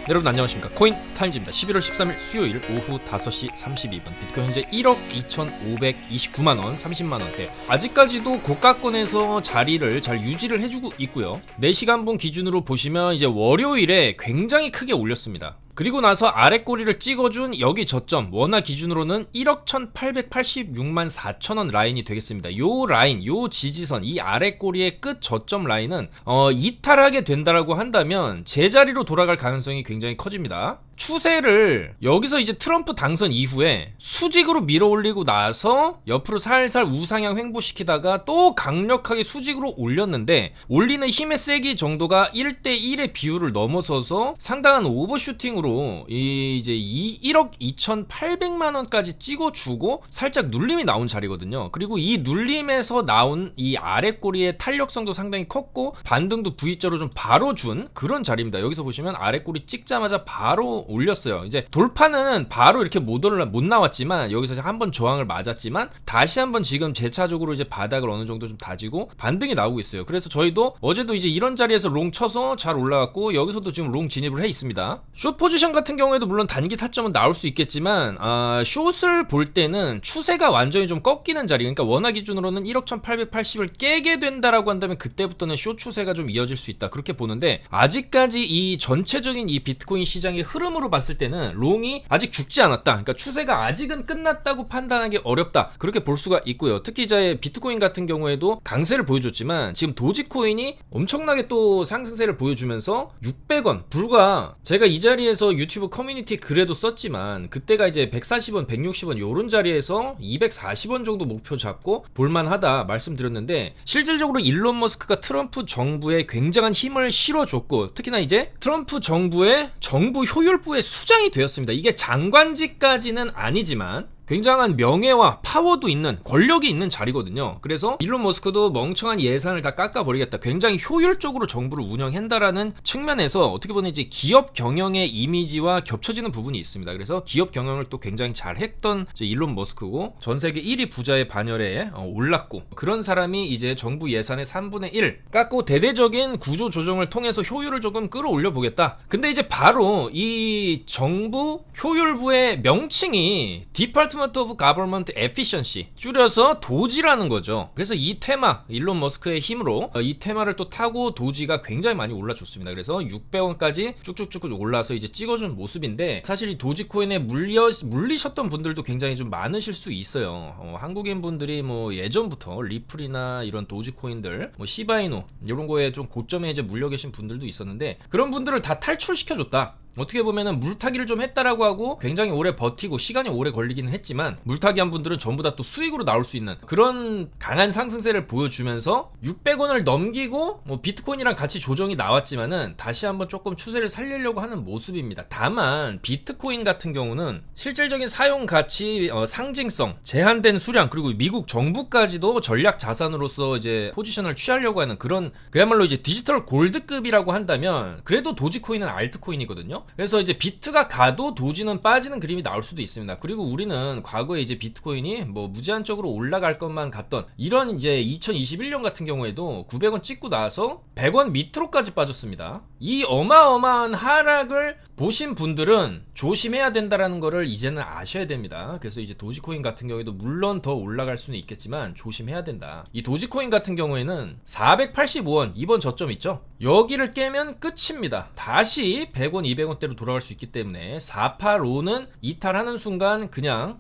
여러분 안녕하십니까. 코인 타임즈입니다. 11월 13일 수요일 오후 5시 32분 비트코인 현재 1억 2,529만원 30만원대, 아직까지도 고가권에서 자리를 잘 유지를 해주고 있고요. 4시간분 기준으로 보시면 이제 월요일에 굉장히 크게 올렸습니다. 그리고 나서 아래 꼬리를 찍어준 여기 저점 원화 기준으로는 1억 1,886만 4천원 라인이 되겠습니다. 요 라인, 요 지지선, 이 아래 꼬리의 끝 저점 라인은 이탈하게 된다라고 한다면 제자리로 돌아갈 가능성이 굉장히 커집니다. 추세를 여기서 이제 트럼프 당선 이후에 수직으로 밀어 올리고 나서 옆으로 살살 우상향 횡보시키다가 또 강력하게 수직으로 올렸는데, 올리는 힘의 세기 정도가 1대1의 비율을 넘어서서 상당한 오버슈팅으로 이제 1억 2,800만원까지 찍어주고 살짝 눌림이 나온 자리거든요. 그리고 이 눌림에서 나온 이 아래 꼬리의 탄력성도 상당히 컸고 반등도 V자로 좀 바로 준 그런 자리입니다. 여기서 보시면 아래 꼬리 찍자마자 바로 올렸어요. 이제 돌파는 바로 이렇게 못 나왔지만 여기서 한번 저항을 맞았지만 다시 한번 지금 재차적으로 이제 바닥을 어느 정도 좀 다지고 반등이 나오고 있어요. 그래서 저희도 어제도 이제 이런 자리에서 롱 쳐서 잘 올라갔고 여기서도 지금 롱 진입을 해 있습니다. 숏 포지션 같은 경우에도 물론 단기 타점은 나올 수 있겠지만 숏을 볼 때는 추세가 완전히 좀 꺾이는 자리, 그러니까 원화 기준으로는 1억 1,880을 깨게 된다라고 한다면 그때부터는 숏 추세가 좀 이어질 수 있다, 그렇게 보는데, 아직까지 이 전체적인 이 비트코인 시장의 흐름으로 봤을 때는 롱이 아직 죽지 않았다, 그러니까 추세가 아직은 끝났다고 판단하기 어렵다, 그렇게 볼 수가 있고요. 특히 이제 비트코인 같은 경우에도 강세를 보여줬지만 지금 도지코인이 엄청나게 또 상승세를 보여주면서 600원 불과, 제가 이 자리에서 유튜브 커뮤니티 글에도 썼지만 그때가 이제 140원 160원 요런 자리에서 240원 정도 목표 잡고 볼만하다 말씀드렸는데, 실질적으로 일론 머스크가 트럼프 정부에 굉장한 힘을 실어줬고 특히나 이제 트럼프 정부의 정부 효율부의 수장이 되었습니다. 이게 장관직까지는 아니지만 굉장한 명예와 파워도 있는, 권력이 있는 자리거든요. 그래서 일론 머스크도 멍청한 예산을 다 깎아버리겠다, 굉장히 효율적으로 정부를 운영한다라는 측면에서 어떻게 보면 이제 기업 경영의 이미지와 겹쳐지는 부분이 있습니다. 그래서 기업 경영을 또 굉장히 잘 했던 이제 일론 머스크고, 전 세계 1위 부자의 반열에 올랐고, 그런 사람이 이제 정부 예산의 3분의 1 깎고 대대적인 구조 조정을 통해서 효율을 조금 끌어올려 보겠다. 근데 이제 바로 이 정부 효율부의 명칭이 디파트먼트 of Government Efficiency, 줄여서 도지라는 거죠. 그래서 이 테마, 일론 머스크의 힘으로 이 테마를 또 타고 도지가 굉장히 많이 올라줬습니다. 그래서 600원까지 쭉쭉쭉 올라서 이제 찍어준 모습인데, 사실 이 도지코인에 물리셨던 분들도 굉장히 좀 많으실 수 있어요. 한국인 분들이 뭐 예전부터 리플이나 이런 도지코인들, 뭐 시바이노 이런 거에 좀 고점에 이제 물려 계신 분들도 있었는데, 그런 분들을 다 탈출시켜줬다. 어떻게 보면은 물타기를 좀 했다라고 하고 굉장히 오래 버티고 시간이 오래 걸리기는 했지만, 물타기 한 분들은 전부 다 또 수익으로 나올 수 있는 그런 강한 상승세를 보여주면서 600원을 넘기고 뭐 비트코인이랑 같이 조정이 나왔지만은 다시 한번 조금 추세를 살리려고 하는 모습입니다. 다만 비트코인 같은 경우는 실질적인 사용 가치, 상징성, 제한된 수량, 그리고 미국 정부까지도 전략 자산으로서 이제 포지션을 취하려고 하는 그런, 그야말로 이제 디지털 골드급이라고 한다면 그래도 도지코인은 알트코인이거든요. 그래서 이제 비트가 가도 도지는 빠지는 그림이 나올 수도 있습니다. 그리고 우리는 과거에 이제 비트코인이 뭐 무제한적으로 올라갈 것만 같던 이런 이제 2021년 같은 경우에도 900원 찍고 나서 100원 밑으로까지 빠졌습니다. 이 어마어마한 하락을 보신 분들은 조심해야 된다라는 거를 이제는 아셔야 됩니다. 그래서 이제 도지코인 같은 경우에도 물론 더 올라갈 수는 있겠지만 조심해야 된다. 이 도지코인 같은 경우에는 485원 이번 저점 있죠? 여기를 깨면 끝입니다. 다시 100원 200원대로 돌아갈 수 있기 때문에 485는 이탈하는 순간 그냥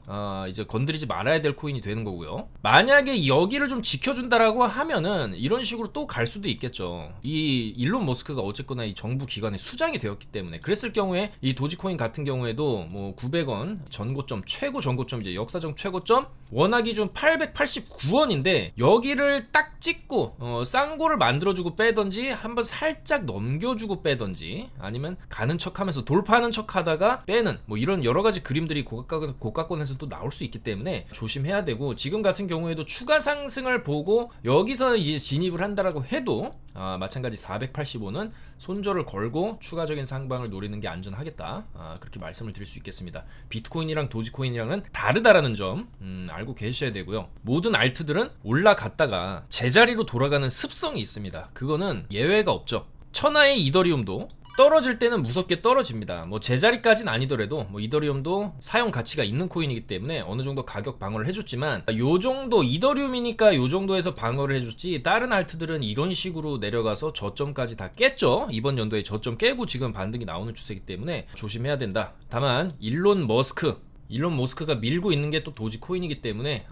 이제 건드리지 말아야 될 코인이 되는 거고요. 만약에 여기를 좀 지켜준다라고 하면은 이런 식으로 또 갈 수도 있겠죠. 이 일론 머스크가 어쨌거나 이 정부 기관의 수장이 되었기 때문에. 그랬을 경우에 이 도지코인 같은 경우에도 뭐 900원 전고점, 최고 전고점, 이제 역사적 최고점 원화 기준 889원인데 여기를 딱 찍고 쌍고를 만들어주고 빼던지 한번 살짝 넘겨주고 빼던지, 아니면 가는 척하면서 돌파하는 척하다가 빼는 뭐 이런 여러가지 그림들이 고가권에서 또 나올 수 있기 때문에 조심해야 되고, 지금 같은 경우에도 추가 상승을 보고 여기서 이제 진입을 한다라고 해도 마찬가지 485는 손절을 걸고 추가적인 상방을 노리는 게 안전하겠다, 그렇게 말씀을 드릴 수 있겠습니다. 비트코인이랑 도지코인이랑은 다르다라는 점 알고 계셔야 되고요. 모든 알트들은 올라갔다가 제자리로 돌아가는 습성이 있습니다. 그거는 예외가 없죠. 천하의 이더리움도 떨어질 때는 무섭게 떨어집니다. 뭐 제자리까지는 아니더라도 뭐 이더리움도 사용 가치가 있는 코인이기 때문에 어느 정도 가격 방어를 해줬지만 요 정도 이더리움이니까 요 정도에서 방어를 해줬지 다른 알트들은 이런 식으로 내려가서 저점까지 다 깼죠. 이번 연도에 저점 깨고 지금 반등이 나오는 추세이기 때문에 조심해야 된다. 다만 일론 머스크가 밀고 있는 게 또 도지코인이기 때문에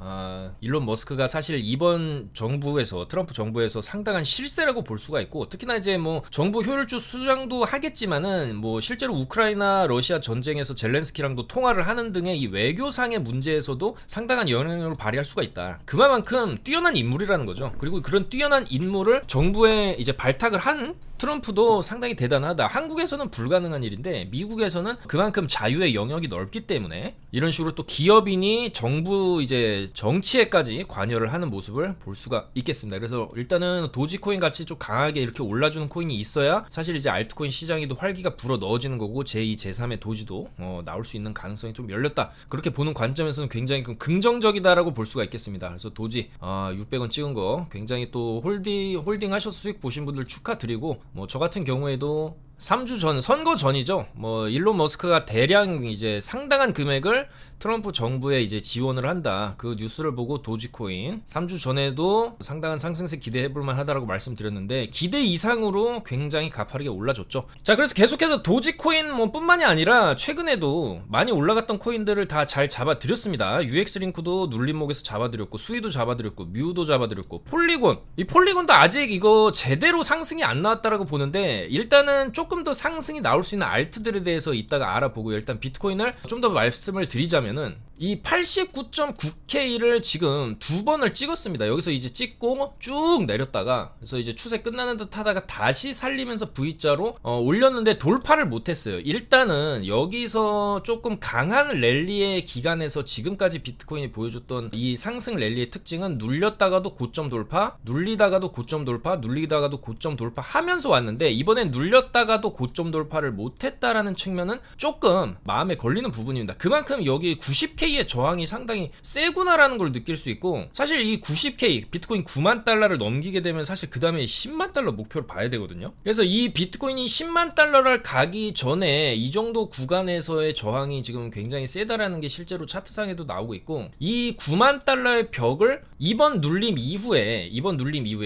일론 머스크가 사실 이번 정부에서 트럼프 정부에서 상당한 실세라고 볼 수가 있고, 특히나 이제 뭐 정부 효율주 수장도 하겠지만은 뭐 실제로 우크라이나 러시아 전쟁에서 젤렌스키랑도 통화를 하는 등의 이 외교상의 문제에서도 상당한 영향력을 발휘할 수가 있다. 그만큼 뛰어난 인물이라는 거죠. 그리고 그런 뛰어난 인물을 정부에 이제 발탁을 한 트럼프도 상당히 대단하다. 한국에서는 불가능한 일인데 미국에서는 그만큼 자유의 영역이 넓기 때문에 이런 식으로 또 기업인이 정부 이제 정치에까지 관여를 하는 모습을 볼 수가 있겠습니다. 그래서 일단은 도지코인 같이 좀 강하게 이렇게 올라주는 코인이 있어야 사실 이제 알트코인 시장에도 활기가 불어 넣어지는 거고 제2, 제3의 도지도 나올 수 있는 가능성이 좀 열렸다. 그렇게 보는 관점에서는 굉장히 긍정적이다라고 볼 수가 있겠습니다. 그래서 도지 600원 찍은 거 굉장히 또 홀딩 하셔서 수익 보신 분들 축하드리고, 뭐 저 같은 경우에도 3주 전, 선거 전이죠. 뭐 일론 머스크가 대량 이제 상당한 금액을 트럼프 정부에 이제 지원을 한다. 그 뉴스를 보고 도지코인 3주 전에도 상당한 상승세 기대해볼 만하다라고 말씀드렸는데 기대 이상으로 굉장히 가파르게 올라줬죠. 자, 그래서 계속해서 도지코인 뭐 뿐만이 아니라 최근에도 많이 올라갔던 코인들을 다 잘 잡아드렸습니다. UX링크도 눌림목에서 잡아드렸고, 수위도 잡아드렸고, 뮤도 잡아드렸고, 폴리곤, 이 폴리곤도 아직 이거 제대로 상승이 안 나왔다라고 보는데 일단은 조금 더 상승이 나올 수 있는 알트들에 대해서 이따가 알아보고요. 일단 비트코인을 좀 더 말씀을 드리자면은 이 89.9K를 지금 두 번을 찍었습니다. 여기서 이제 찍고 쭉 내렸다가, 그래서 이제 추세 끝나는 듯 하다가 다시 살리면서 V자로 올렸는데 돌파를 못했어요. 일단은 여기서 조금 강한 랠리의 기간에서 지금까지 비트코인이 보여줬던 이 상승 랠리의 특징은 눌렸다가도 고점 돌파, 눌리다가도 고점 돌파, 눌리다가도 고점 돌파 하면서 왔는데, 이번엔 눌렸다가도 고점 돌파를 못했다라는 측면은 조금 마음에 걸리는 부분입니다. 그만큼 여기 90K의 저항이 상당히 세구나라는 걸 느낄 수 있고, 사실 이 90K 비트코인 9만 달러를 넘기게 되면 사실 그 다음에 10만 달러 목표를 봐야 되거든요. 그래서 이 비트코인이 10만 달러를 가기 전에 이 정도 구간에서의 저항이 지금 굉장히 세다라는 게 실제로 차트상에도 나오고 있고, 이 9만 달러의 벽을 이번 눌림 이후에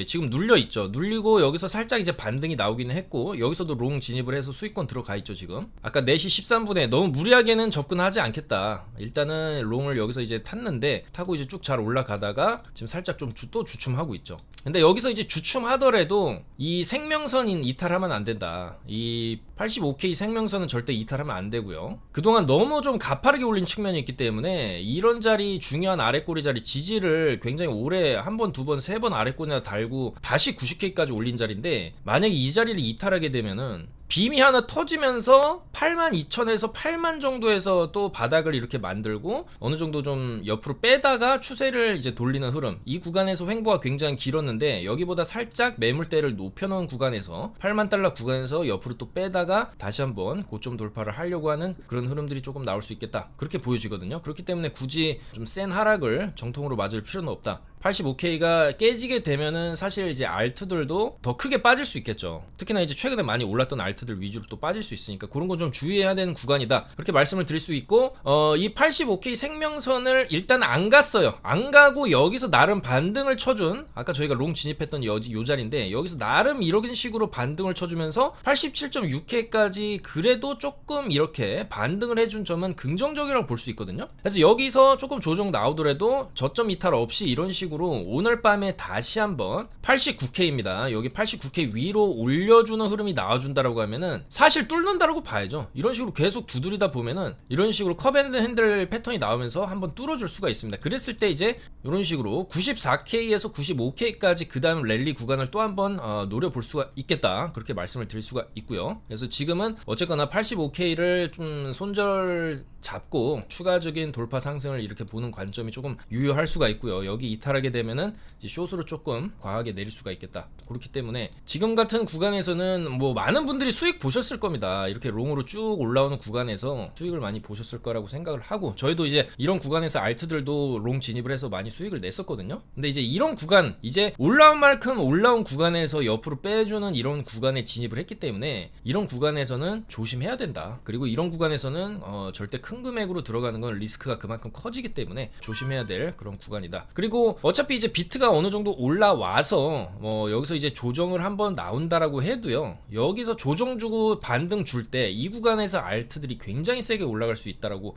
지금 눌려 있죠. 눌리고 여기서 살짝 이제 반등이 나오기는 했고, 여기서도 롱 진입을 해서 수익권 들어가 있죠. 지금 아까 4시 13분에 너무 무리하게는 접근하지 않겠다. 일단은 롱을 여기서 이제 탔는데, 타고 이제 쭉 잘 올라가다가 지금 살짝 좀 또 주춤하고 있죠. 근데 여기서 이제 주춤하더라도 이 생명선인 이탈하면 안 된다. 이 85K 생명선은 절대 이탈하면 안 되고요. 그동안 너무 좀 가파르게 올린 측면이 있기 때문에 이런 자리, 중요한 아래꼬리 자리 지지를 굉장히 오래 한 번, 두 번, 세 번 아래꼬리나 달고 다시 90K까지 올린 자리인데, 만약에 이 자리를 이탈하게 되면은 빔이 하나 터지면서 82,000에서 8만 정도에서 또 바닥을 이렇게 만들고 어느 정도 좀 옆으로 빼다가 추세를 이제 돌리는 흐름, 이 구간에서 횡보가 굉장히 길었는데 여기보다 살짝 매물대를 높여놓은 구간에서 8만 달러 구간에서 옆으로 또 빼다가 다시 한번 고점 돌파를 하려고 하는 그런 흐름들이 조금 나올 수 있겠다, 그렇게 보여지거든요. 그렇기 때문에 굳이 좀 센 하락을 정통으로 맞을 필요는 없다. 85K가 깨지게 되면은 사실 이제 알트들도 더 크게 빠질 수 있겠죠. 특히나 이제 최근에 많이 올랐던 알트들 위주로 또 빠질 수 있으니까 그런 거 좀 주의해야 되는 구간이다, 그렇게 말씀을 드릴 수 있고, 이 85K 생명선을 일단 안 갔어요. 안 가고 여기서 나름 반등을 쳐준, 아까 저희가 롱 진입했던 요 자리인데 여기서 나름 이런 식으로 반등을 쳐주면서 87.6K까지 그래도 조금 이렇게 반등을 해준 점은 긍정적이라고 볼 수 있거든요. 그래서 여기서 조금 조정 나오더라도 저점 이탈 없이 이런 식으로 오늘 밤에 다시 한번 89K입니다. 여기 89K 위로 올려주는 흐름이 나와준다라고 하면은 사실 뚫는다라고 봐야죠. 이런 식으로 계속 두드리다 보면은 이런 식으로 컵앤드 핸들 패턴이 나오면서 한번 뚫어줄 수가 있습니다. 그랬을 때 이제 이런 식으로 94K에서 95K까지 그 다음 랠리 구간을 또 한번 노려볼 수가 있겠다, 그렇게 말씀을 드릴 수가 있고요. 그래서 지금은 어쨌거나 85K를 좀 손절 잡고 추가적인 돌파 상승을 이렇게 보는 관점이 조금 유효할 수가 있고요. 여기 이탈하게 맞이하게 되면은 이제 숏으로 조금 과하게 내릴 수가 있겠다. 그렇기 때문에 지금 같은 구간에서는 뭐 많은 분들이 수익 보셨을 겁니다. 이렇게 롱으로 쭉 올라오는 구간에서 수익을 많이 보셨을 거라고 생각을 하고, 저희도 이제 이런 구간에서 알트들도 롱 진입을 해서 많이 수익을 냈었거든요. 근데 이제 이런 구간, 이제 올라온 만큼 올라온 구간에서 옆으로 빼주는 이런 구간에 진입을 했기 때문에 이런 구간에서는 조심해야 된다. 그리고 이런 구간에서는 절대 큰 금액으로 들어가는 건 리스크가 그만큼 커지기 때문에 조심해야 될 그런 구간이다. 그리고 어차피 이제 비트가 어느 정도 올라와서 여기서 이제 조정을 한번 나온다라고 해도요, 여기서 조정 주고 반등 줄 때 이 구간에서 알트들이 굉장히 세게 올라갈 수 있다라고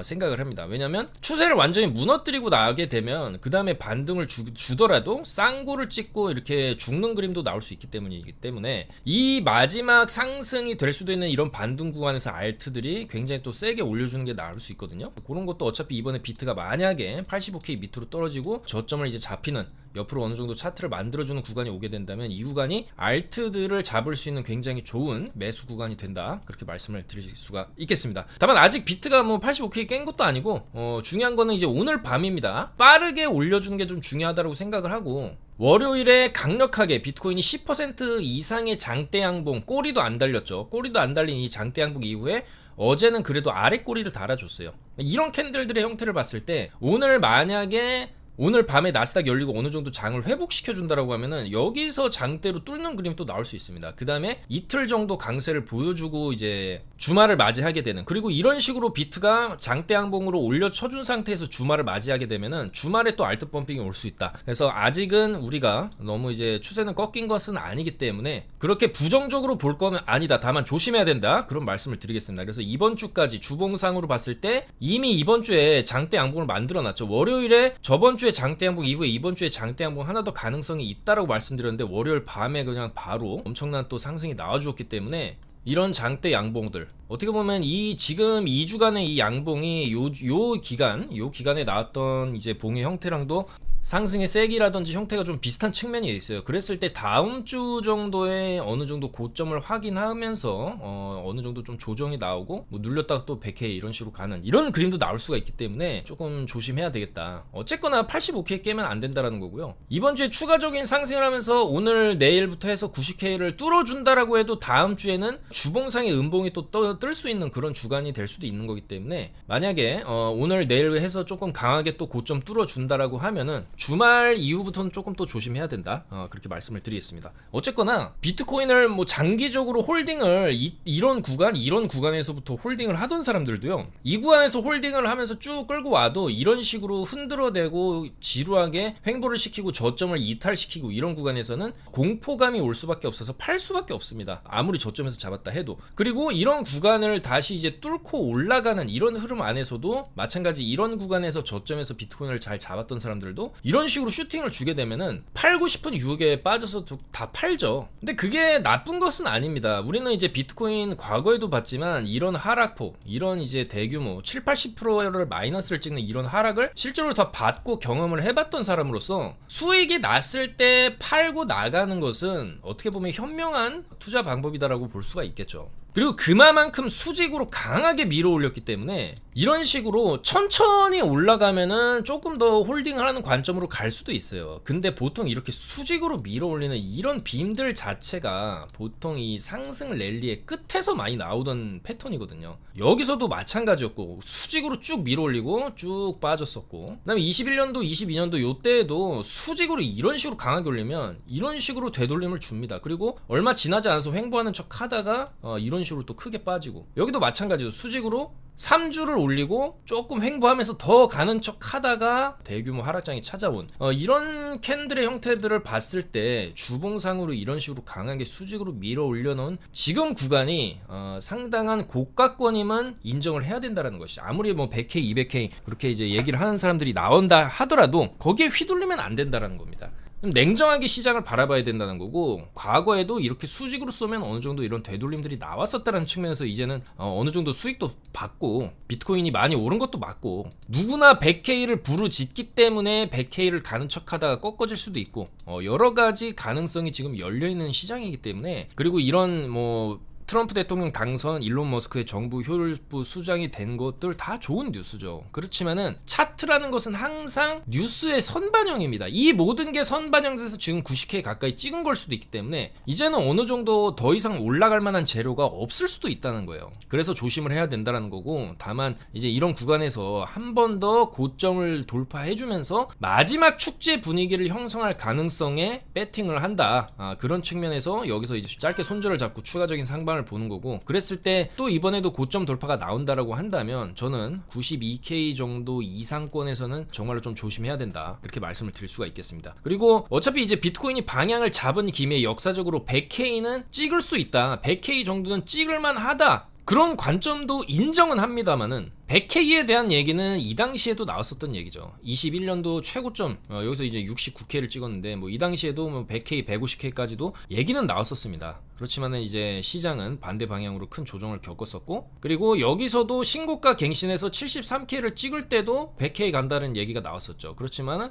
생각을 합니다. 왜냐면 추세를 완전히 무너뜨리고 나가게 되면 그 다음에 반등을 주더라도 쌍고를 찍고 이렇게 죽는 그림도 나올 수 있기 때문이기 때문에 이 마지막 상승이 될 수도 있는 이런 반등 구간에서 알트들이 굉장히 또 세게 올려주는 게 나올 수 있거든요. 그런 것도 어차피 이번에 비트가 만약에 85K 밑으로 떨어지고 저점을 이제 잡히는, 옆으로 어느 정도 차트를 만들어주는 구간이 오게 된다면 이 구간이 알트들을 잡을 수 있는 굉장히 좋은 매수 구간이 된다, 그렇게 말씀을 드릴 수가 있겠습니다. 다만 아직 비트가 뭐 85K 깬 것도 아니고 중요한 거는 이제 오늘 밤입니다. 빠르게 올려주는 게 좀 중요하다고 생각을 하고, 월요일에 강력하게 비트코인이 10% 이상의 장대 양봉, 꼬리도 안 달렸죠. 꼬리도 안 달린 이 장대 양봉 이후에 어제는 그래도 아래 꼬리를 달아줬어요. 이런 캔들들의 형태를 봤을 때 오늘 만약에 오늘 밤에 나스닥 열리고 어느 정도 장을 회복시켜준다라고 하면은 여기서 장대로 뚫는 그림이 또 나올 수 있습니다. 그 다음에 이틀 정도 강세를 보여주고 이제 주말을 맞이하게 되는, 그리고 이런 식으로 비트가 장대 양봉으로 올려쳐준 상태에서 주말을 맞이하게 되면은 주말에 또 알트 펌핑이 올 수 있다. 그래서 아직은 우리가 너무 이제 추세는 꺾인 것은 아니기 때문에 그렇게 부정적으로 볼 거는 아니다. 다만 조심해야 된다, 그런 말씀을 드리겠습니다. 그래서 이번 주까지 주봉상으로 봤을 때 이미 이번 주에 장대 양봉을 만들어놨죠. 월요일에 저번 주에 장대 양봉 이후에 이번 주에 장대 양봉 하나 더 가능성이 있다라고 말씀드렸는데 월요일 밤에 그냥 바로 엄청난 또 상승이 나와주었기 때문에 이런 장대 양봉들, 어떻게 보면 이 지금 2주간의 이 양봉이 요 기간에 나왔던 이제 봉의 형태랑도 상승의 세기라든지 형태가 좀 비슷한 측면이 있어요. 그랬을 때 다음 주 정도에 어느 정도 고점을 확인하면서 어느 정도 좀 조정이 나오고 뭐 눌렸다가 또 100K 이런 식으로 가는 이런 그림도 나올 수가 있기 때문에 조금 조심해야 되겠다. 어쨌거나 85K 깨면 안 된다라는 거고요. 이번 주에 추가적인 상승을 하면서 오늘 내일부터 해서 90K를 뚫어준다라고 해도 다음 주에는 주봉상의 음봉이 또 뜰 수 있는 그런 주간이 될 수도 있는 거기 때문에 만약에 오늘 내일 해서 조금 강하게 또 고점 뚫어준다라고 하면은 주말 이후부터는 조금 또 조심해야 된다, 그렇게 말씀을 드리겠습니다. 어쨌거나 비트코인을 뭐 장기적으로 홀딩을 이런 구간에서부터 홀딩을 하던 사람들도요, 이 구간에서 홀딩을 하면서 쭉 끌고 와도 이런 식으로 흔들어대고 지루하게 횡보를 시키고 저점을 이탈시키고 이런 구간에서는 공포감이 올 수밖에 없어서 팔 수밖에 없습니다. 아무리 저점에서 잡았다 해도. 그리고 이런 구간을 다시 이제 뚫고 올라가는 이런 흐름 안에서도 마찬가지, 이런 구간에서 저점에서 비트코인을 잘 잡았던 사람들도 이런 식으로 슈팅을 주게 되면은 팔고 싶은 유혹에 빠져서 다 팔죠. 근데 그게 나쁜 것은 아닙니다. 우리는 이제 비트코인 과거에도 봤지만 이런 하락폭, 이런 이제 대규모 7, 80%를 마이너스를 찍는 이런 하락을 실제로 다 봤고 경험을 해봤던 사람으로서 수익이 났을 때 팔고 나가는 것은 어떻게 보면 현명한 투자 방법이다라고 볼 수가 있겠죠. 그리고 그만큼 수직으로 강하게 밀어 올렸기 때문에 이런 식으로 천천히 올라가면은 조금 더 홀딩을 하는 관점으로 갈 수도 있어요. 근데 보통 이렇게 수직으로 밀어 올리는 이런 빔들 자체가 보통 이 상승 랠리의 끝에서 많이 나오던 패턴이거든요. 여기서도 마찬가지였고 수직으로 쭉 밀어 올리고 쭉 빠졌었고, 그 다음에 21년도 22년도 요때에도 수직으로 이런 식으로 강하게 올리면 이런 식으로 되돌림을 줍니다. 그리고 얼마 지나지 않아서 횡보하는 척 하다가 이런 식으로 또 크게 빠지고, 여기도 마찬가지로 수직으로 3주를 올리고 조금 횡보하면서 더 가는 척 하다가 대규모 하락장이 찾아온 이런 캔들의 형태들을 봤을 때 주봉상으로 이런 식으로 강하게 수직으로 밀어 올려놓은 지금 구간이 상당한 고가권임은 인정을 해야 된다는 것이, 아무리 뭐 100K, 200K 그렇게 이제 얘기를 하는 사람들이 나온다 하더라도 거기에 휘둘리면 안 된다는 겁니다. 냉정하게 시장을 바라봐야 된다는 거고, 과거에도 이렇게 수직으로 쏘면 어느 정도 이런 되돌림들이 나왔었다는 측면에서 이제는 어느 정도 수익도 받고 비트코인이 많이 오른 것도 맞고, 누구나 100K를 부르짖기 때문에 100K를 가는 척 하다가 꺾어질 수도 있고 여러 가지 가능성이 지금 열려있는 시장이기 때문에, 그리고 이런 뭐 트럼프 대통령 당선, 일론 머스크의 정부 효율부 수장이 된 것들 다 좋은 뉴스죠. 그렇지만은 차트라는 것은 항상 뉴스의 선반영입니다. 이 모든 게 선반영돼서 지금 90K 가까이 찍은 걸 수도 있기 때문에 이제는 어느 정도 더 이상 올라갈 만한 재료가 없을 수도 있다는 거예요. 그래서 조심을 해야 된다는 거고, 다만 이제 이런 구간에서 한 번 더 고점을 돌파해주면서 마지막 축제 분위기를 형성할 가능성에 배팅을 한다. 그런 측면에서 여기서 이제 짧게 손절을 잡고 추가적인 상방을 보는 거고, 그랬을 때 또 이번에도 고점 돌파가 나온다라고 한다면 저는 92K 정도 이상권에서는 정말로 좀 조심해야 된다, 이렇게 말씀을 드릴 수가 있겠습니다. 그리고 어차피 이제 비트코인이 방향을 잡은 김에 역사적으로 100K는 찍을 수 있다, 100K 정도는 찍을만 하다, 그런 관점도 인정은 합니다만은 100K에 대한 얘기는 이 당시에도 나왔었던 얘기죠. 21년도 최고점, 여기서 이제 69K를 찍었는데, 뭐 이 당시에도 뭐 100K, 150K까지도 얘기는 나왔었습니다. 그렇지만은 이제 시장은 반대 방향으로 큰 조정을 겪었었고, 그리고 여기서도 신고가 갱신해서 73K를 찍을 때도 100K 간다는 얘기가 나왔었죠. 그렇지만은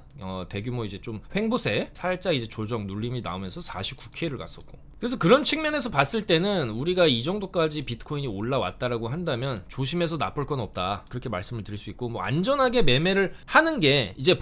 대규모 이제 좀 횡보세 살짝 이제 조정 눌림이 나오면서 49K를 갔었고, 그래서 그런 측면에서 봤을 때는 우리가 이 정도까지 비트코인이 올라왔다라고 한다면 조심해서 나쁠 건 없다, 그렇게 말씀을 드릴 수 있고, 뭐 안전하게 매매를 하는 게, 이제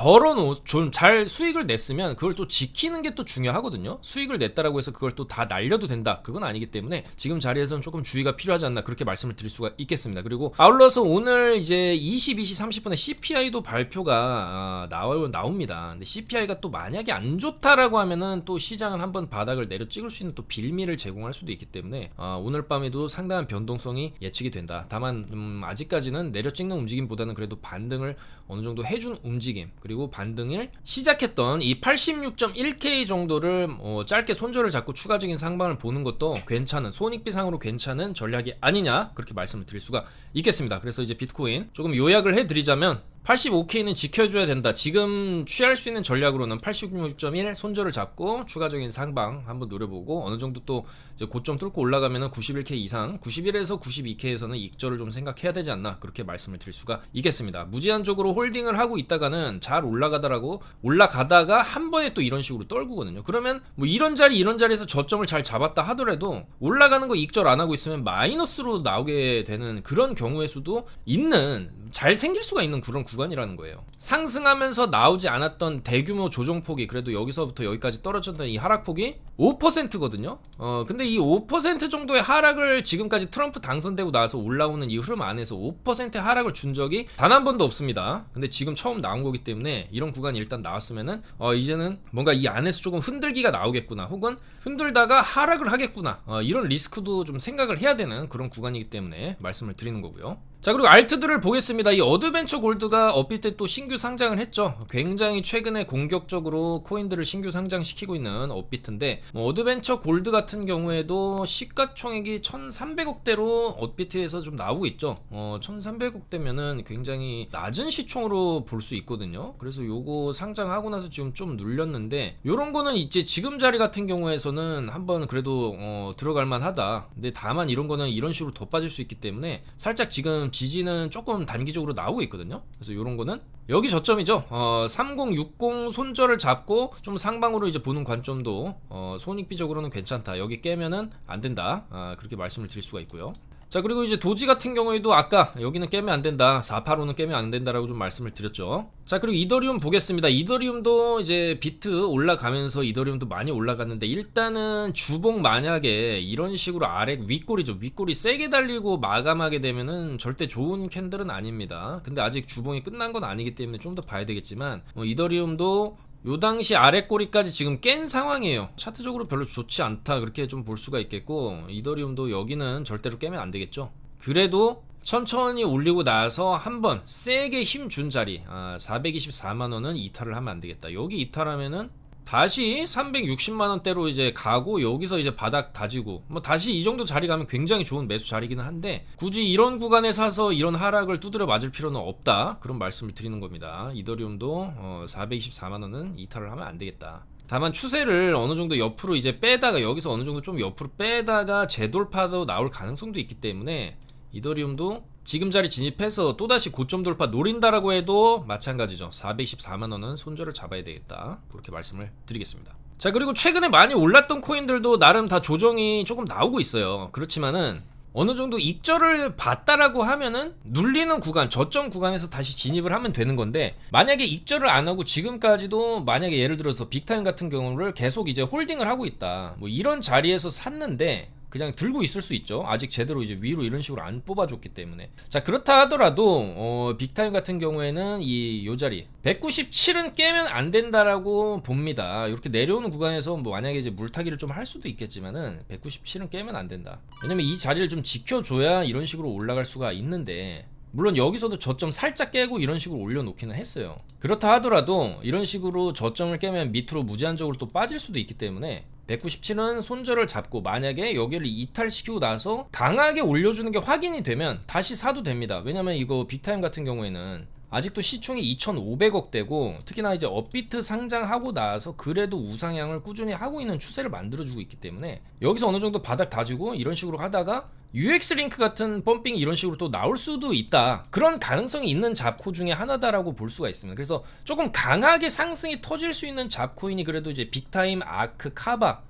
좀 잘 수익을 냈으면 그걸 또 지키는 게 또 중요하거든요. 수익을 냈다라고 해서 그걸 또 다 날려도 된다, 그건 아니기 때문에 지금 자리에서는 조금 주의가 필요하지 않나, 그렇게 말씀을 드릴 수가 있겠습니다. 그리고 아울러서 오늘 이제 22시 30분에 CPI도 발표가 나옵니다. 근데 CPI가 또 만약에 안 좋다라고 하면은 또 시장은 한번 바닥을 내려 찍을 수 있는 또 빌미를 제공할 수도 있기 때문에 오늘 밤에도 상당한 변동성이 예측이 된다. 다만 아직까지는 내려 찍는 움직임보다는 그래도 반등을 어느 정도 해준 움직임, 그리고 반등을 시작했던 이 86.1K 정도를 짧게 손절을 잡고 추가적인 상방을 보는 것도 괜찮은, 손익비상으로 괜찮은 전략이 아니냐, 그렇게 말씀을 드릴 수가 있겠습니다. 그래서 이제 비트코인 조금 요약을 해드리자면 85K는 지켜줘야 된다. 지금 취할 수 있는 전략으로는 86.1 손절을 잡고 추가적인 상방 한번 노려보고, 어느 정도 또 이제 고점 뚫고 올라가면은 91K 이상, 91에서 92K에서는 익절을 좀 생각해야 되지 않나, 그렇게 말씀을 드릴 수가 있겠습니다. 무제한적으로 홀딩을 하고 있다가는 잘 올라가다가 한 번에 또 이런 식으로 떨구거든요. 그러면 뭐 이런 자리에서 저점을 잘 잡았다 하더라도 올라가는 거 익절 안 하고 있으면 마이너스로 나오게 되는 그런 경우의 수도 있는, 잘 생길 수가 있는 그런 구간이라는 거예요. 상승하면서 나오지 않았던 대규모 조정폭이 그래도 여기서부터 여기까지 떨어졌던 이 하락폭이 5%거든요. 근데 이 5% 정도의 하락을 지금까지 트럼프 당선되고 나서 올라오는 이 흐름 안에서 5%의 하락을 준 적이 단 한 번도 없습니다. 근데 지금 처음 나온 거기 때문에 이런 구간이 일단 나왔으면은 이제는 뭔가 이 안에서 조금 흔들기가 나오겠구나, 혹은 흔들다가 하락을 하겠구나, 이런 리스크도 좀 생각을 해야 되는 그런 구간이기 때문에 말씀을 드리는 거고요. 자, 그리고 알트들을 보겠습니다. 이 어드벤처 골드가 업비 때 또 신규 상장을 했죠. 굉장히 최근에 공격적으로 코인들을 신규 상장시키고 있는 업비트인데, 어드벤처 골드 같은 경우에도 시가총액이 1300억대로 업비트에서 좀 나오고 있죠. 1300억대면은 굉장히 낮은 시총으로 볼 수 있거든요. 그래서 요거 상장하고 나서 지금 좀 눌렸는데, 요런 거는 이제 지금 자리 같은 경우에서는 한번 그래도 들어갈 만하다. 근데 다만 이런 거는 이런 식으로 더 빠질 수 있기 때문에 살짝 지금 지지는 조금 단기적으로 나오고 있거든요. 그래서 요런 거는 여기 저점이죠. 3060 손절을 잡고 좀 상방으로 이제 보는 관점도 손익비적으로는 괜찮다. 여기 깨면은 안 된다. 그렇게 말씀을 드릴 수가 있고요. 자, 그리고 이제 도지 같은 경우에도 아까 여기는 깨면 안 된다, 485는 깨면 안 된다라고 좀 말씀을 드렸죠. 자, 그리고 이더리움 보겠습니다. 이더리움도 이제 비트 올라가면서 이더리움도 많이 올라갔는데, 일단은 주봉 만약에 이런 식으로 윗꼬리 세게 달리고 마감하게 되면은 절대 좋은 캔들은 아닙니다. 근데 아직 주봉이 끝난 건 아니기 때문에 좀 더 봐야 되겠지만, 이더리움도 요 당시 아랫꼬리까지 지금 깬 상황이에요. 차트적으로 별로 좋지 않다, 그렇게 좀 볼 수가 있겠고, 이더리움도 여기는 절대로 깨면 안 되겠죠. 그래도 천천히 올리고 나서 한번 세게 힘 준 자리, 424만원은 이탈을 하면 안 되겠다. 여기 이탈하면은 다시 360만원대로 이제 가고, 여기서 이제 바닥 다지고, 뭐 다시 이 정도 자리 가면 굉장히 좋은 매수 자리기는 한데, 굳이 이런 구간에 사서 이런 하락을 두드려 맞을 필요는 없다, 그런 말씀을 드리는 겁니다. 이더리움도 424만원은 이탈을 하면 안 되겠다. 다만 추세를 어느 정도 옆으로 이제 빼다가, 여기서 어느 정도 좀 옆으로 빼다가 재돌파도 나올 가능성도 있기 때문에, 이더리움도 지금 자리 진입해서 또다시 고점 돌파 노린다라고 해도 마찬가지죠. 424만원은 손절을 잡아야 되겠다, 그렇게 말씀을 드리겠습니다. 자, 그리고 최근에 많이 올랐던 코인들도 나름 다 조정이 조금 나오고 있어요. 그렇지만은 어느 정도 익절을 봤다라고 하면은 눌리는 구간, 저점 구간에서 다시 진입을 하면 되는 건데, 만약에 익절을 안 하고 지금까지도 만약에 예를 들어서 빅타임 같은 경우를 계속 이제 홀딩을 하고 있다, 뭐 이런 자리에서 샀는데 그냥 들고 있을 수 있죠. 아직 제대로 이제 위로 이런 식으로 안 뽑아줬기 때문에. 자, 그렇다 하더라도 빅타임 같은 경우에는 요 자리 197은 깨면 안 된다라고 봅니다. 이렇게 내려오는 구간에서 뭐 만약에 이제 물타기를 좀 할 수도 있겠지만은 197은 깨면 안 된다. 왜냐면 이 자리를 좀 지켜줘야 이런 식으로 올라갈 수가 있는데, 물론 여기서도 저점 살짝 깨고 이런 식으로 올려놓기는 했어요. 그렇다 하더라도 이런 식으로 저점을 깨면 밑으로 무제한적으로 또 빠질 수도 있기 때문에 197은 손절을 잡고, 만약에 여기를 이탈시키고 나서 강하게 올려주는 게 확인이 되면 다시 사도 됩니다. 왜냐면 이거 빅타임 같은 경우에는 아직도 시총이 2,500억대고, 특히나 이제 업비트 상장하고 나서 그래도 우상향을 꾸준히 하고 있는 추세를 만들어주고 있기 때문에 여기서 어느 정도 바닥 다지고 이런 식으로 하다가 UX링크 같은 펌핑이 이런 식으로 또 나올 수도 있다, 그런 가능성이 있는 잡코 중에 하나다라고 볼 수가 있습니다. 그래서 조금 강하게 상승이 터질 수 있는 잡코인이 그래도 이제 빅타임, 아크, 카바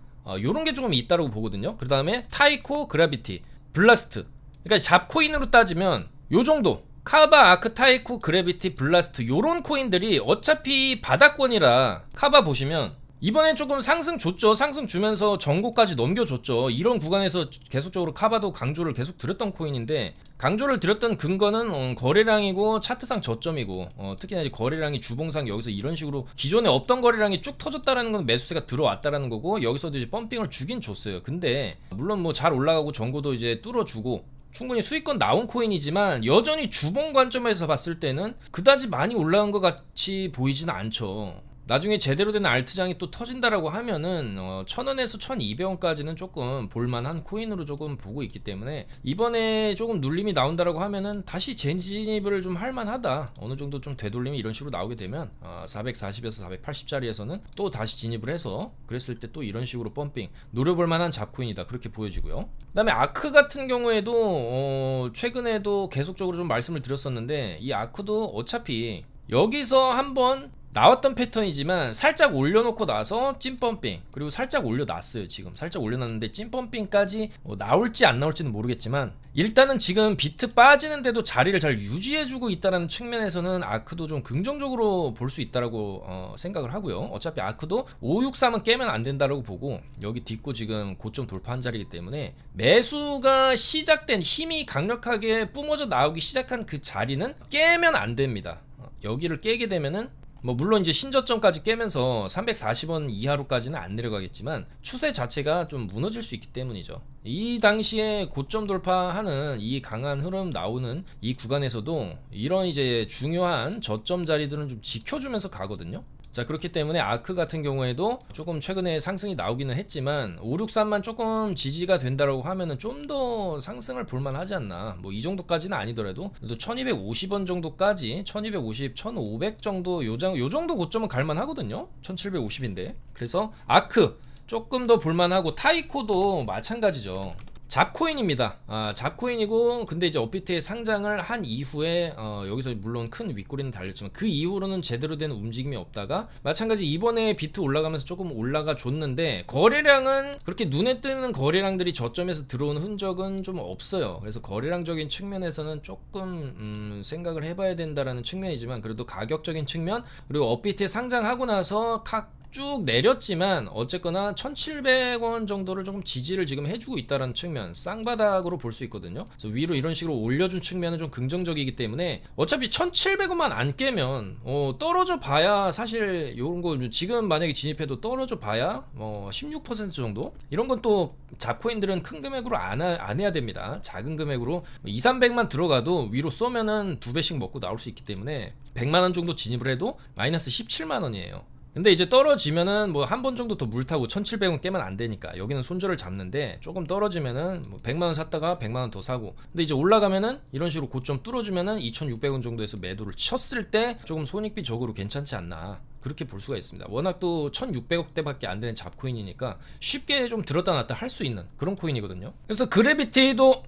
요런 게 조금 있다고 보거든요. 그 다음에 타이코, 그라비티, 블라스트. 그러니까 잡코인으로 따지면 요 정도, 카바, 아크, 타이코, 그래비티, 블라스트 요런 코인들이 어차피 바닥권이라, 카바 보시면 이번엔 조금 상승 줬죠. 상승 주면서 전고까지 넘겨줬죠. 이런 구간에서 계속적으로 카바도 강조를 계속 드렸던 코인인데, 강조를 드렸던 근거는 거래량이고 차트상 저점이고, 특히나 이제 거래량이 주봉상 여기서 이런 식으로 기존에 없던 거래량이 쭉 터졌다라는 건 매수세가 들어왔다라는 거고, 여기서도 이제 펌핑을 주긴 줬어요. 근데 물론 뭐 잘 올라가고 전고도 이제 뚫어주고 충분히 수익권 나온 코인이지만, 여전히 주봉 관점에서 봤을 때는 그다지 많이 올라간 것 같이 보이지는 않죠. 나중에 제대로 된 알트장이 또 터진다라고 하면은 1000원에서 1200원까지는 조금 볼만한 코인으로 조금 보고 있기 때문에, 이번에 조금 눌림이 나온다라고 하면은 다시 재진입을 좀 할만하다, 어느 정도 좀 되돌림이 이런 식으로 나오게 되면 440에서 480짜리에서는 또 다시 진입을 해서, 그랬을 때 또 이런 식으로 펌핑 노려볼 만한 잡코인이다, 그렇게 보여지고요. 그 다음에 아크 같은 경우에도 최근에도 계속적으로 좀 말씀을 드렸었는데, 이 아크도 어차피 여기서 한번 나왔던 패턴이지만 살짝 올려놓고 나서 찐펌핑, 그리고 살짝 올려놨어요. 지금 살짝 올려놨는데 찐펌핑까지 나올지 안 나올지는 모르겠지만, 일단은 지금 비트 빠지는데도 자리를 잘 유지해주고 있다는 측면에서는 아크도 좀 긍정적으로 볼 수 있다라고 생각을 하고요. 어차피 아크도 563은 깨면 안 된다라고 보고, 여기 딛고 지금 고점 돌파한 자리이기 때문에 매수가 시작된, 힘이 강력하게 뿜어져 나오기 시작한 그 자리는 깨면 안 됩니다. 여기를 깨게 되면은 뭐 물론 이제 신저점까지 깨면서 340원 이하로까지는 안 내려가겠지만 추세 자체가 좀 무너질 수 있기 때문이죠. 이 당시에 고점 돌파하는 이 강한 흐름 나오는 이 구간에서도 이런 이제 중요한 저점 자리들은 좀 지켜주면서 가거든요. 자, 그렇기 때문에 아크 같은 경우에도 조금 최근에 상승이 나오기는 했지만 563만 조금 지지가 된다라고 하면은 좀 더 상승을 볼만 하지 않나. 뭐 이 정도까지는 아니더라도 그래도 1250원 정도까지, 1250, 1500 정도 요 정도 고점은 갈만 하거든요. 1750인데. 그래서 아크 조금 더 볼만하고, 타이코도 마찬가지죠. 잡코인입니다. 잡코인이고, 근데 이제 업비트에 상장을 한 이후에 여기서 물론 큰 윗꼬리는 달렸지만 그 이후로는 제대로 된 움직임이 없다가, 마찬가지 이번에 비트 올라가면서 조금 올라가 줬는데 거래량은 그렇게 눈에 띄는 거래량들이 저점에서 들어온 흔적은 좀 없어요. 그래서 거래량적인 측면에서는 조금 생각을 해봐야 된다라는 측면이지만, 그래도 가격적인 측면, 그리고 업비트에 상장하고 나서 쭉 내렸지만 어쨌거나 1700원 정도를 조금 지지를 지금 해주고 있다는 측면, 쌍바닥으로 볼 수 있거든요. 그래서 위로 이런 식으로 올려준 측면은 좀 긍정적이기 때문에, 어차피 1700원만 안 깨면 떨어져 봐야 사실 요런 거 지금 만약에 진입해도 떨어져 봐야 16% 정도, 이런 건 또 잡코인들은 큰 금액으로 안 해야 됩니다. 작은 금액으로 200~300만 들어가도 위로 쏘면은 2배씩 먹고 나올 수 있기 때문에 100만원 정도 진입을 해도 마이너스 17만원이에요 근데 이제 떨어지면은 뭐 한 번 정도 더 물타고 1700원 깨면 안 되니까 여기는 손절을 잡는데, 조금 떨어지면은 뭐 100만원 샀다가 100만원 더 사고, 근데 이제 올라가면은 이런 식으로 고점 뚫어주면은 2600원 정도에서 매도를 쳤을 때 조금 손익비적으로 괜찮지 않나. 그렇게 볼 수가 있습니다. 워낙 또 1600억대밖에 안 되는 잡코인이니까 쉽게 좀 들었다 놨다 할 수 있는 그런 코인이거든요. 그래서 그래비티도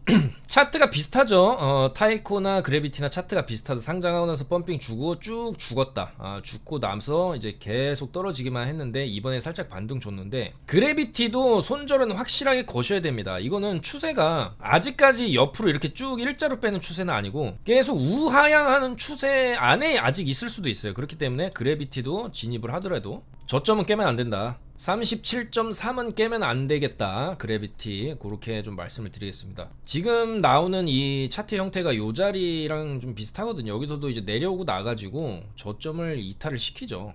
차트가 비슷하죠. 타이코나 그래비티나 차트가 비슷하다. 상장하고 나서 펌핑 주고 쭉 죽었다. 죽고 나서 이제 계속 떨어지기만 했는데 이번에 살짝 반등 줬는데, 그래비티도 손절은 확실하게 거셔야 됩니다. 이거는 추세가 아직까지 옆으로 이렇게 쭉 일자로 빼는 추세는 아니고 계속 우하향하는 추세 안에 아직 있을 수도 있어요. 그렇기 때문에 그래비티도 진입을 하더라도 저점은 깨면 안 된다. 37.3은 깨면 안 되겠다. 그래비티 그렇게 좀 말씀을 드리겠습니다. 지금 나오는 이 차트 형태가 요 자리랑 좀 비슷하거든요. 여기서도 이제 내려오고 나가지고 저점을 이탈을 시키죠.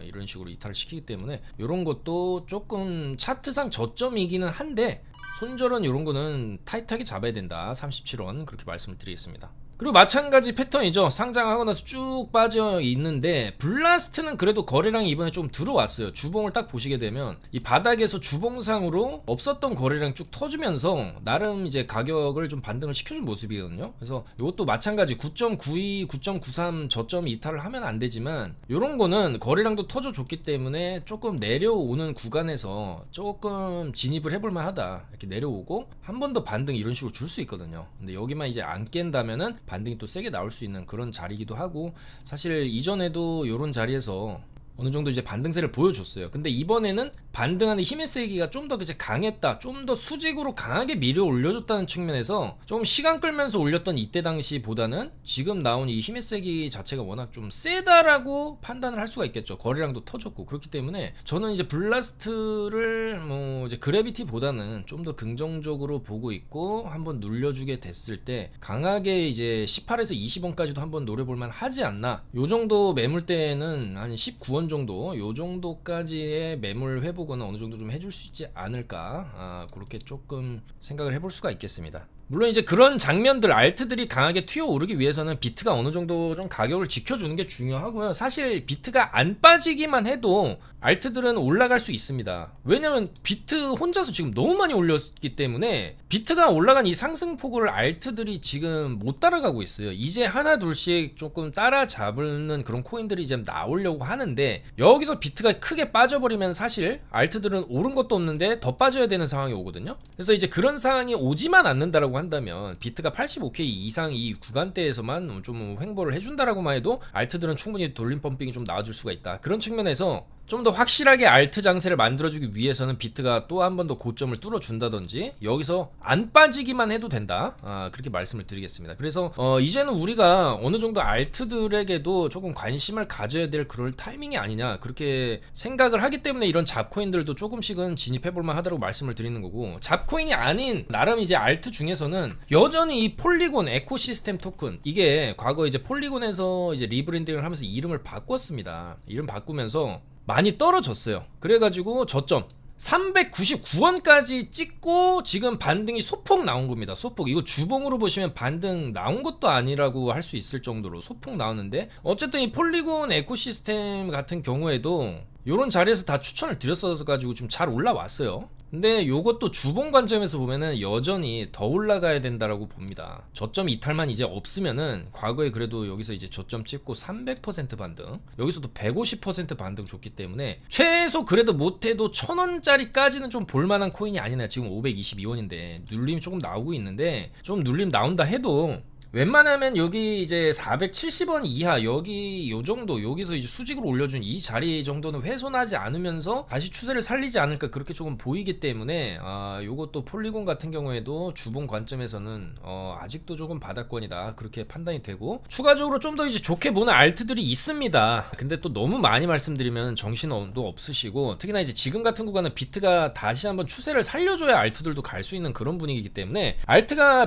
이런 식으로 이탈을 시키기 때문에 이런 것도 조금 차트상 저점이기는 한데 손절은 이런 거는 타이트하게 잡아야 된다. 37원 그렇게 말씀을 드리겠습니다. 그리고 마찬가지 패턴이죠. 상장하고 나서 쭉 빠져 있는데 블라스트는 그래도 거래량이 이번에 좀 들어왔어요. 주봉을 딱 보시게 되면 이 바닥에서 주봉상으로 없었던 거래량 쭉 터주면서 나름 이제 가격을 좀 반등을 시켜준 모습이거든요. 그래서 이것도 마찬가지 9.92, 9.93 저점 이탈을 하면 안 되지만 이런 거는 거래량도 터져줬기 때문에 조금 내려오는 구간에서 조금 진입을 해볼 만하다. 이렇게 내려오고 한 번 더 반등 이런 식으로 줄 수 있거든요. 근데 여기만 이제 안 깬다면은 반등이 또 세게 나올 수 있는 그런 자리이기도 하고, 사실 이전에도 이런 자리에서 어느 정도 이제 반등세를 보여줬어요. 근데 이번에는 반등하는 힘의 세기가 좀 더 이제 강했다, 좀 더 수직으로 강하게 밀어 올려줬다는 측면에서 좀 시간 끌면서 올렸던 이때 당시보다는 지금 나온 이 힘의 세기 자체가 워낙 좀 세다라고 판단을 할 수가 있겠죠. 거래량도 터졌고. 그렇기 때문에 저는 이제 블라스트를 뭐 이제 그래비티보다는 좀 더 긍정적으로 보고 있고, 한번 눌려주게 됐을 때 강하게 이제 18에서 20원까지도 한번 노려볼만 하지 않나. 요 정도 매물대는 한 19원 정도, 요 정도까지의 매물 회복은 어느 정도 좀 해줄 수 있지 않을까, 그렇게 조금 생각을 해볼 수가 있겠습니다. 물론 이제 그런 장면들, 알트들이 강하게 튀어오르기 위해서는 비트가 어느 정도 좀 가격을 지켜주는 게 중요하고요. 사실 비트가 안 빠지기만 해도 알트들은 올라갈 수 있습니다. 왜냐면 비트 혼자서 지금 너무 많이 올렸기 때문에 비트가 올라간 이 상승폭을 알트들이 지금 못 따라가고 있어요. 이제 하나 둘씩 조금 따라잡는 그런 코인들이 이제 나오려고 하는데, 여기서 비트가 크게 빠져버리면 사실 알트들은 오른 것도 없는데 더 빠져야 되는 상황이 오거든요. 그래서 이제 그런 상황이 오지만 않는다라고 한다면, 비트가 85K 이상 이 구간대에서만 좀 횡보를 해준다라고만 해도 알트들은 충분히 돌림 펌핑이 좀 나와줄 수가 있다. 그런 측면에서 좀 더 확실하게 알트 장세를 만들어주기 위해서는 비트가 또 한 번 더 고점을 뚫어준다든지 여기서 안 빠지기만 해도 된다, 그렇게 말씀을 드리겠습니다. 그래서 이제는 우리가 어느 정도 알트들에게도 조금 관심을 가져야 될 그럴 타이밍이 아니냐, 그렇게 생각을 하기 때문에 이런 잡코인들도 조금씩은 진입해볼만 하다고 말씀을 드리는 거고, 잡코인이 아닌 나름 이제 알트 중에서는 여전히 이 폴리곤 에코시스템 토큰, 이게 과거 이제 폴리곤에서 이제 리브랜딩을 하면서 이름을 바꿨습니다. 이름 바꾸면서 많이 떨어졌어요. 그래가지고 저점 399원까지 찍고 지금 반등이 소폭 나온 겁니다. 소폭. 이거 주봉으로 보시면 반등 나온 것도 아니라고 할 수 있을 정도로 소폭 나오는데, 어쨌든 이 폴리곤 에코시스템 같은 경우에도 요런 자리에서 다 추천을 드렸어 가지고 좀 잘 올라왔어요. 근데 요것도 주봉 관점에서 보면은 여전히 더 올라가야 된다라고 봅니다. 저점 이탈만 이제 없으면은, 과거에 그래도 여기서 이제 저점 찍고 300% 반등, 여기서도 150% 반등 줬기 때문에 최소 그래도 못해도 1000원짜리까지는 좀 볼만한 코인이 아니냐. 지금 522원인데 눌림이 조금 나오고 있는데, 좀 눌림 나온다 해도 웬만하면 여기 이제 470원 이하, 여기 요 정도, 여기서 이제 수직으로 올려준 이 자리 정도는 훼손하지 않으면서 다시 추세를 살리지 않을까, 그렇게 조금 보이기 때문에 요것도 폴리곤 같은 경우에도 주봉 관점에서는 아직도 조금 바닥권이다, 그렇게 판단이 되고, 추가적으로 좀 더 이제 좋게 보는 알트들이 있습니다. 근데 또 너무 많이 말씀드리면 정신도 없으시고, 특히나 이제 지금 같은 구간은 비트가 다시 한번 추세를 살려줘야 알트들도 갈 수 있는 그런 분위기이기 때문에,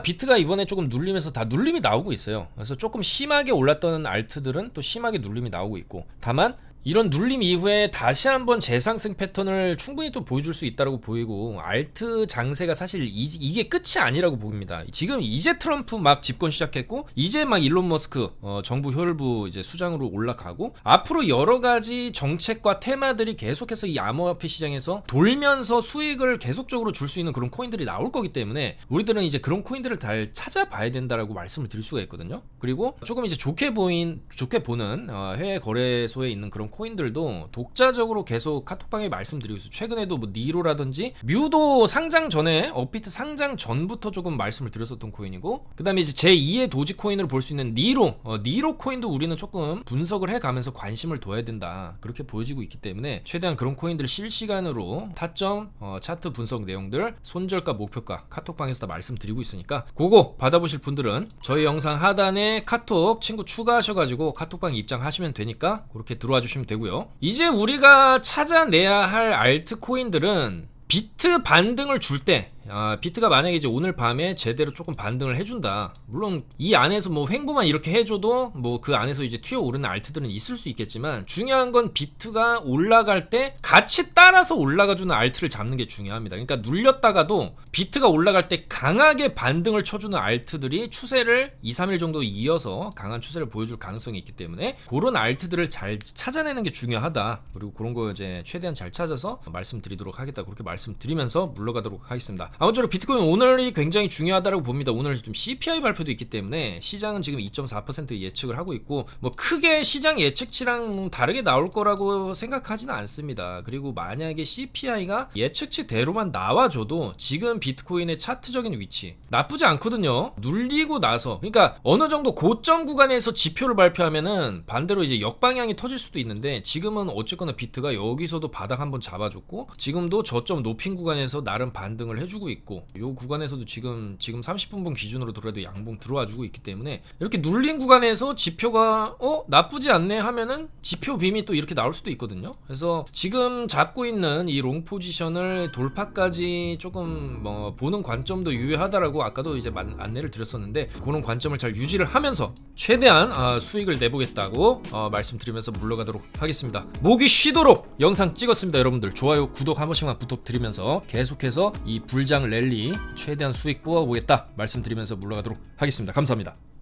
비트가 이번에 조금 눌리면서 다 눌림이 나오고 있어요. 그래서 조금 심하게 올랐던 알트들은 또 심하게 눌림이 나오고 있고, 다만 이런 눌림 이후에 다시 한번 재상승 패턴을 충분히 또 보여줄 수 있다고 보이고, 알트 장세가 사실 이게 끝이 아니라고 보입니다. 지금 이제 트럼프 막 집권 시작했고, 이제 막 일론 머스크 정부 혈부 이제 수장으로 올라가고, 앞으로 여러 가지 정책과 테마들이 계속해서 이 암호화폐 시장에서 돌면서 수익을 계속적으로 줄 수 있는 그런 코인들이 나올 거기 때문에, 우리들은 이제 그런 코인들을 잘 찾아봐야 된다라고 말씀을 드릴 수가 있거든요. 그리고 조금 이제 좋게 보는 해외 거래소에 있는 그런 코인들도 독자적으로 계속 카톡방에 말씀드리고 있어요. 최근에도 뭐 니로라든지 뮤도 상장 전에 업비트 상장 전부터 조금 말씀을 드렸었던 코인이고, 그 다음에 이제 제2의 도지코인으로 볼 수 있는 니로 코인도 우리는 조금 분석을 해가면서 관심을 둬야 된다, 그렇게 보여지고 있기 때문에 최대한 그런 코인들을 실시간으로 타점, 차트 분석 내용들, 손절가, 목표가 카톡방에서 다 말씀드리고 있으니까 그거 받아보실 분들은 저희 영상 하단에 카톡 친구 추가하셔가지고 카톡방 입장하시면 되니까 그렇게 들어와 주시면 되고요. 이제 우리가 찾아내야 할 알트코인들은 비트 반등을 줄 때, 비트가 만약에 이제 오늘 밤에 제대로 조금 반등을 해준다, 물론 이 안에서 뭐 횡보만 이렇게 해줘도 뭐 그 안에서 이제 튀어오르는 알트들은 있을 수 있겠지만, 중요한 건 비트가 올라갈 때 같이 따라서 올라가주는 알트를 잡는 게 중요합니다. 그러니까 눌렸다가도 비트가 올라갈 때 강하게 반등을 쳐주는 알트들이 추세를 2-3일 정도 이어서 강한 추세를 보여줄 가능성이 있기 때문에 그런 알트들을 잘 찾아내는 게 중요하다. 그리고 그런 거 이제 최대한 잘 찾아서 말씀드리도록 하겠다, 그렇게 말씀드리면서 물러가도록 하겠습니다. 아무쪼록 비트코인 오늘이 굉장히 중요하다고 봅니다. 오늘 좀 CPI 발표도 있기 때문에 시장은 지금 2.4% 예측을 하고 있고, 뭐 크게 시장 예측치랑 다르게 나올 거라고 생각하지는 않습니다. 그리고 만약에 CPI가 예측치대로만 나와줘도 지금 비트코인의 차트적인 위치 나쁘지 않거든요. 눌리고 나서, 그러니까 어느 정도 고점 구간에서 지표를 발표하면은 반대로 이제 역방향이 터질 수도 있는데, 지금은 어쨌거나 비트가 여기서도 바닥 한번 잡아줬고, 지금도 저점 높인 구간에서 나름 반등을 해주고 있고, 이 구간에서도 지금 30분분 기준으로 들어도 양봉 들어와주고 있기 때문에, 이렇게 눌린 구간에서 지표가 나쁘지 않네 하면은 지표 빔이 또 이렇게 나올 수도 있거든요. 그래서 지금 잡고 있는 이 롱 포지션을 돌파까지 조금 뭐 보는 관점도 유효하다라고 아까도 이제 안내를 드렸었는데, 그런 관점을 잘 유지를 하면서 최대한 수익을 내보겠다고 말씀드리면서 물러가도록 하겠습니다. 목이 쉬도록 영상 찍었습니다. 여러분들 좋아요, 구독 한 번씩만 부탁드리면서 계속해서 이 불장 랠리 최대한 수익 뽑아보겠다 말씀드리면서 물러가도록 하겠습니다. 감사합니다.